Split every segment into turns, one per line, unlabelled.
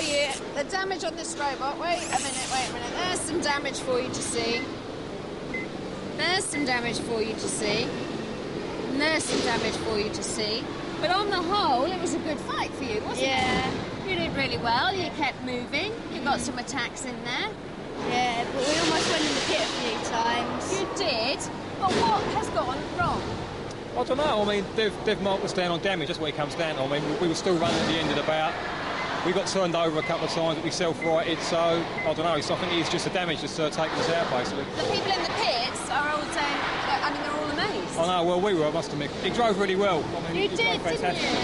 you the damage on this robot. Wait a minute. There's some damage for you to see. There's some damage for you to see. And there's some damage for you to see. But on the whole, it was a good fight for you, wasn't it? You did really well. You kept moving. You got some attacks in there.
Yeah, but we almost went in the pit a few times.
You did? But what has gone wrong?
I don't know. I mean, they've marked us down on damage. That's what it comes down to. I mean, we were still running at the end of the bout. We got turned over a couple of times, but we self-righted, so I don't know. So I think it's just the damage that's taking us out, basically.
The people in the pits are all saying, I mean, they're all amazed.
I know, well, we were, I must admit. He drove really well. I mean,
you did, didn't you?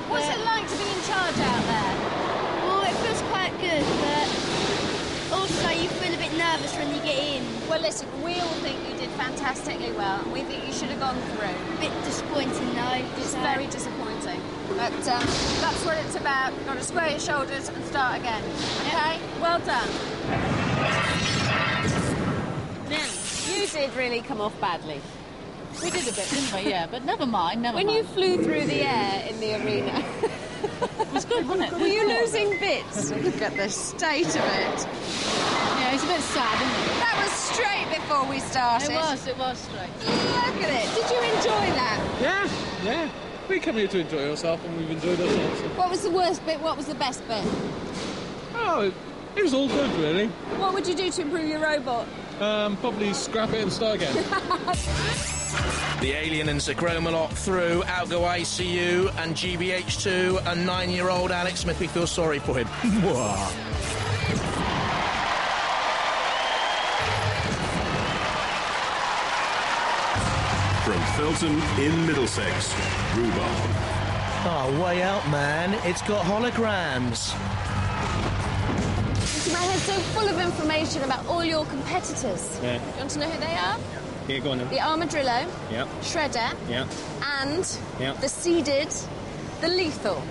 What's it like to be in charge out there?
Oh, it feels quite good, but also you feel a bit nervous when you get in.
Well, listen, we all think you did fantastically well. We think you should have gone through.
A bit disappointing, though.
It's very disappointing. But that's what it's about. You've got to square your shoulders and start again. Okay? Yep. Well done. Now, you did really come off badly.
We did a bit, didn't we? Yeah, but never mind, never mind.
When you flew through the air in the arena...
It was good, wasn't it?
Were you losing bits? Look at the state of it.
Yeah, it's a bit sad, isn't it?
That was straight before we started.
It was straight.
Look at it. Did you enjoy that?
Yeah. We come here to enjoy ourselves, and we've enjoyed ourselves.
What was the worst bit? What was the best bit?
Oh, it was all good, really.
What would you do to improve your robot?
Probably scrap it and start again.
The Alien and Sir Chromalot through. Out go ICU and GBH2 and 9-year-old Alex Smith. We feel sorry for him.
From Felton in Middlesex, Roobarb.
Oh, way out, man. It's got holograms.
My head's so full of information about all your competitors.
Yeah.
Do you want to know who they are?
Yeah, go on then.
The Armadrillo,
Yeah.
Shredder,
Yeah.
and
Yeah.
the Seeded, the Lethal,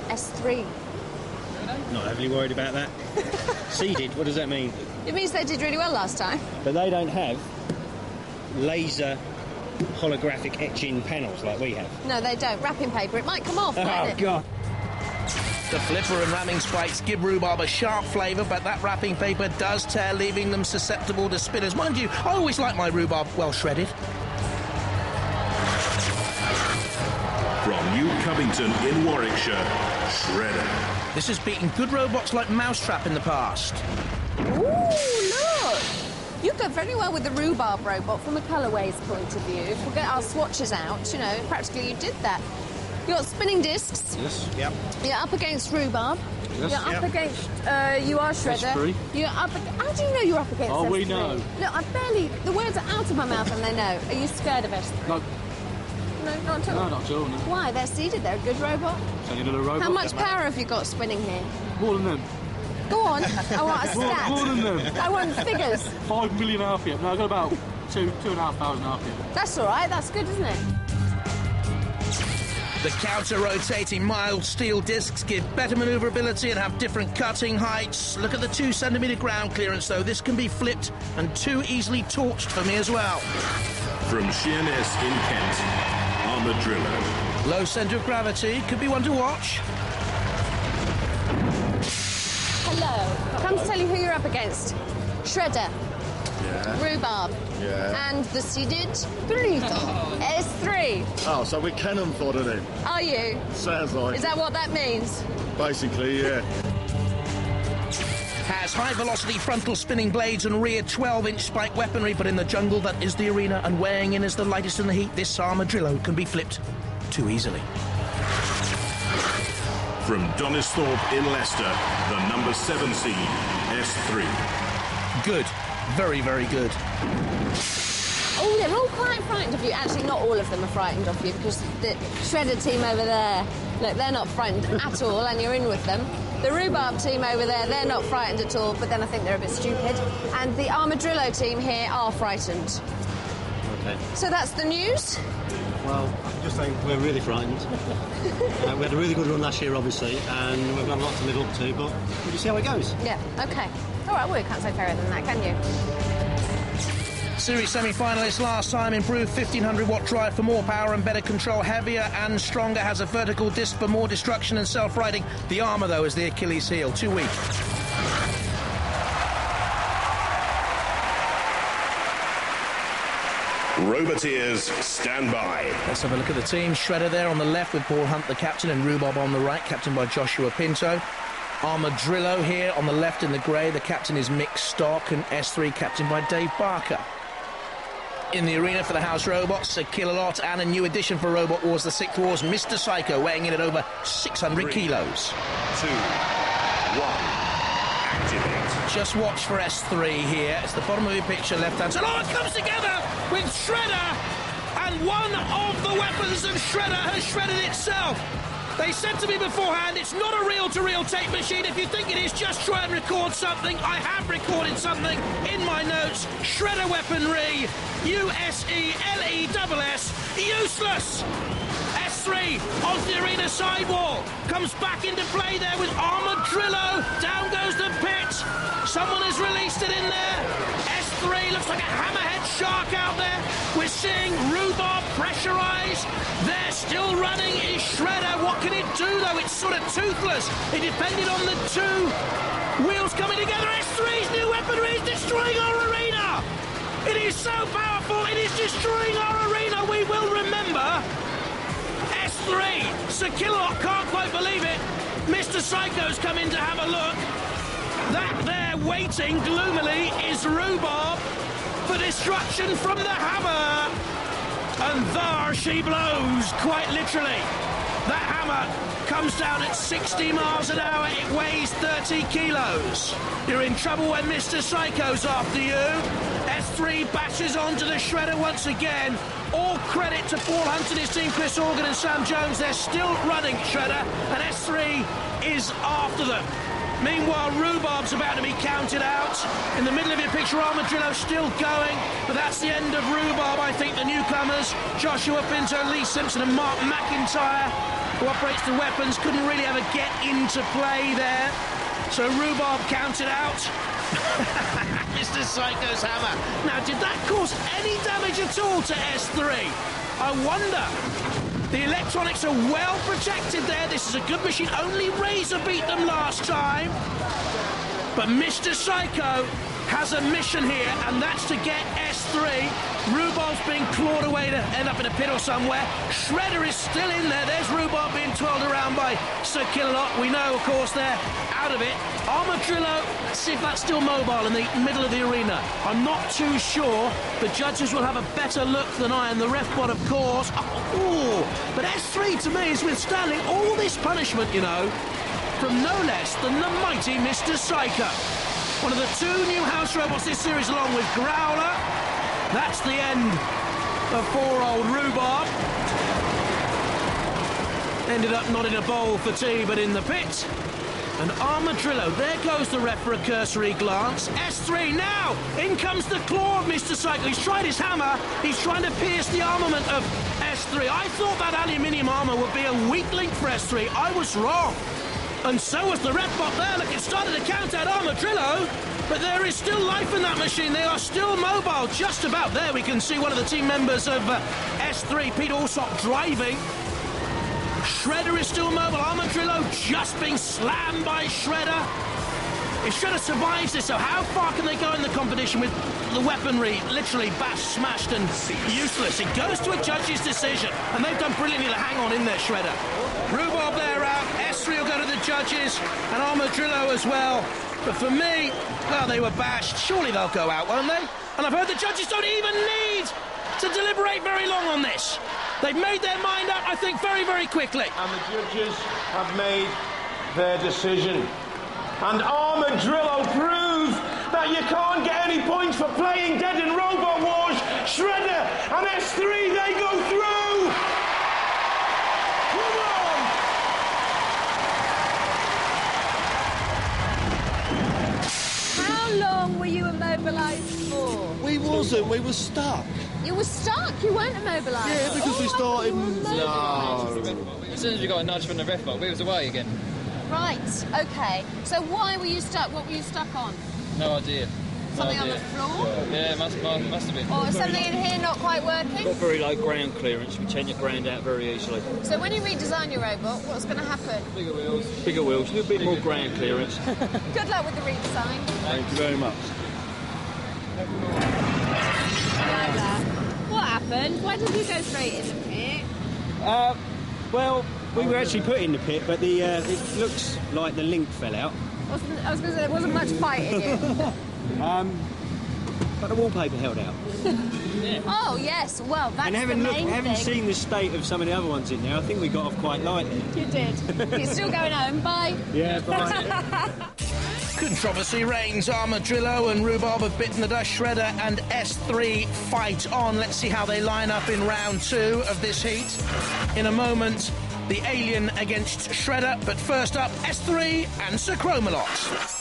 S3.
Not heavily worried about that. Seeded, what does that mean?
It means they did really well last time.
But they don't have laser holographic etching panels like we have.
No, they don't. Wrapping paper. It might come off, mightn't it?
God.
The flipper and ramming spikes give rhubarb a sharp flavour, but that wrapping paper does tear, leaving them susceptible to spinners. Mind you, I always like my rhubarb well shredded.
From New Covington in Warwickshire, Shredder.
This has beaten good robots like Mousetrap in the past.
Ooh, look! You go very well with the Rhubarb robot from a colourways point of view. If we get our swatches out, you know, practically you did that. You've got spinning discs.
Yes, yep.
You're up against Rhubarb.
Yes,
You're up against, you are Shredder.
S3.
You're up. How do you know you're up against S3?
We know.
Look, the words are out of my mouth and they know. Are you scared of S3?
No,
No, not at all.
not at all, no.
Why? They're seeded. They're a good robot.
Only little robot.
How much power have you got spinning here?
More than them.
Go on. I want a stat.
More than them.
I want figures.
5 million RPM. No, I've got about 2,500 RPM.
That's all right. That's good, isn't it?
The counter-rotating mild steel discs give better manoeuvrability and have different cutting heights. Look at the 2-centimetre ground clearance, though. This can be flipped and too easily torched for me as well.
From Sheerness in Kent, Armadrillo.
Low centre of gravity. Could be one to watch.
Hello. Come to tell you who you're up against. Shredder.
Yeah.
Rhubarb.
Yeah.
And the seeded S3.
Oh, so we're cannon fodder then?
Are you?
Sounds like.
Is that what that means?
Basically, yeah.
Has high-velocity frontal spinning blades and rear 12-inch spike weaponry, but in the jungle that is the arena and weighing in as the lightest in the heat, this Armadrillo can be flipped too easily.
From Donisthorpe in Leicester, the number 7 seed, S3.
Good. Very, very good.
Oh, they're all quite frightened of you. Actually, not all of them are frightened of you because the Shredder team over there, look, they're not frightened at all and you're in with them. The Rhubarb team over there, they're not frightened at all, but then I think they're a bit stupid. And the Armadrillo team here are frightened.
Okay.
So that's the news.
Well, I'm just saying we're really frightened. We had a really good run last year, obviously, and we've got a lot to live up to, but we'll just see how it goes.
Yeah, OK. All right, well, you can't say fairer than that, can you?
Series semi-finalist last time, improved 1500-watt drive for more power and better control, heavier and stronger, has a vertical disc for more destruction and self-riding. The armour, though, is the Achilles heel, too weak.
Roboteers, stand by.
Let's have a look at the team. Shredder there on the left with Paul Hunt, the captain, and Roobarb on the right, captained by Joshua Pinto. Armadrillo here on the left in the grey. The captain is Mick Stock, and S3 captained by Dave Barker. In the arena for the house robots, a Chromalot, and a new addition for Robot Wars, the 6th Wars, Mr. Psycho, weighing in at over 600 kilos.
2, 1, activate.
Just watch for S3 here. It's the bottom of your picture, left-hand side. Oh, it comes together with Shredder, and one of the weapons of Shredder has shredded itself. They said to me beforehand, it's not a reel-to-reel tape machine. If you think it is, just try and record something. I have recorded something in my notes. Shredder weaponry, USELESS, useless. S3 onto the arena sidewall. Comes back into play there with Armadrillo. Down goes the pit. Someone has released it in there. S3 looks like a hammerhead shark out there. We're seeing Roobarb pressurised. They're still running. Is Shredder. What can it do, though? It's sort of toothless. It depended on the two wheels coming together. S3's new weaponry is destroying our arena. It is so powerful. It is destroying our arena. We will remember. S3. Sir Killot can't quite believe it. Mr. Psycho's come in to have a look. That there waiting gloomily is Roobarb for destruction from the hammer. And there she blows, quite literally. That hammer comes down at 60 miles an hour. It weighs 30 kilos. You're in trouble when Mr. Psycho's after you. S3 bashes onto the Shredder once again. All credit to Paul Hunt and his team, Chris Organ and Sam Jones. They're still running Shredder, and S3 is after them. Meanwhile, Rhubarb's about to be counted out. In the middle of your picture, Armadrillo still going, but that's the end of Roobarb. I think the newcomers, Joshua Pinto, Lee Simpson and Mark McIntyre, who operates the weapons, couldn't really ever get into play there. So Roobarb counted out. Mr. Psycho's hammer. Now, did that cause any damage at all to S3? I wonder. The electronics are well protected there. This is a good machine. Only Razer beat them last time. But Mr. Psycho has a mission here, and that's to get S3. Rhubarb's being clawed away to end up in a pit or somewhere. Shredder is still in there. There's Roobarb being twirled around by Sir Killot. We know, of course, they're out of it. Armadrillo, let's see if that's still mobile in the middle of the arena. I'm not too sure. The judges will have a better look than I, and the ref bot, of course. Oh, but S3, to me, is withstanding all this punishment, you know, from no less than the mighty Mr. Psycho. One of the two new house robots this series, along with Growler. That's the end of poor old Roobarb. Ended up not in a bowl for tea, but in the pit. And Armadrillo, there goes the ref for a cursory glance. S3 now, in comes the claw of Mr. Psycho. He's tried his hammer. He's trying to pierce the armament of S3. I thought that aluminium armour would be a weak link for S3. I was wrong. And so was the ref bot there. Look, it started to count out Armadrillo, but there is still life in that machine. They are still mobile. Just about there, we can see one of the team members of S3, Pete Alsop, driving. Shredder is still mobile. Armadrillo just being slammed by Shredder. If Shredder survives this, so how far can they go in the competition with the weaponry literally bashed, smashed and useless? It goes to a judge's decision, and they've done brilliantly to hang on in there, Shredder. Roobarb there out. S3 will go to the judges, and Armadrillo as well. But for me, well, they were bashed. Surely they'll go out, won't they? And I've heard the judges don't even need to deliberate very long on this. They've made their mind up, I think, very, very quickly.
And the judges have made their decision. And Armadrillo proves that you can't get any points for playing dead in Robot Wars. Shredder and S3, they go through. Come on.
How long were you immobilised for?
We wasn't, we were stuck.
You were stuck, you weren't immobilised.
Yeah, because we started...
No. As soon as we got a nudge from the ref bot, we was away again.
Right, OK. So why were you stuck? What were you stuck on?
No idea.
Something on the floor?
Yeah, it must have been.
Or something in here not quite working?
Got very low ground clearance. We change the ground out very easily.
So when you redesign your robot, what's going to happen?
Bigger wheels, a little bit more ground clearance.
Good luck with the redesign.
Thank you very much.
What happened? Why did you go straight in the pit?
Well, we were actually put in the pit, but it looks like the link fell out.
I was going to say there wasn't much fight in you.
But the wallpaper held out.
Oh yes, well that's
and having seen the state of some of the other ones in there, I think we got off quite lightly.
You did. You're still going home. Bye.
Yeah, bye.
Controversy reigns. Armadrillo and Roobarb have bitten the dust. Shredder and S3 fight on. Let's see how they line up in round 2 of this heat. In a moment, the Alien against Shredder, but first up, S3 and Sir Chromalot.